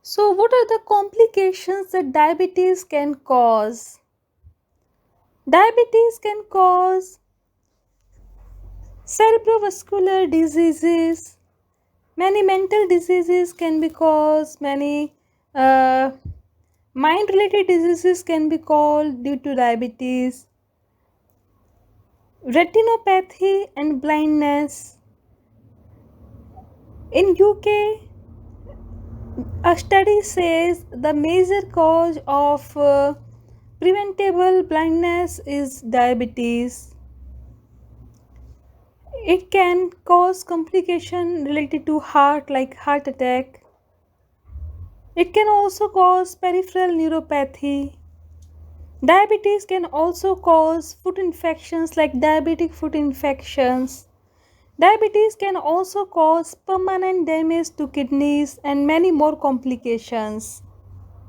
So, what are the complications that diabetes can cause? Diabetes can cause cerebrovascular diseases, many mental diseases can be caused, many mind related diseases can be caused due to diabetes, retinopathy and blindness. In UK, a study says the major cause of preventable blindness is diabetes. It can cause complication related to heart like heart attack. It can also cause peripheral neuropathy. Diabetes can also cause foot infections like diabetic foot infections. Diabetes can also cause permanent damage to kidneys and many more complications.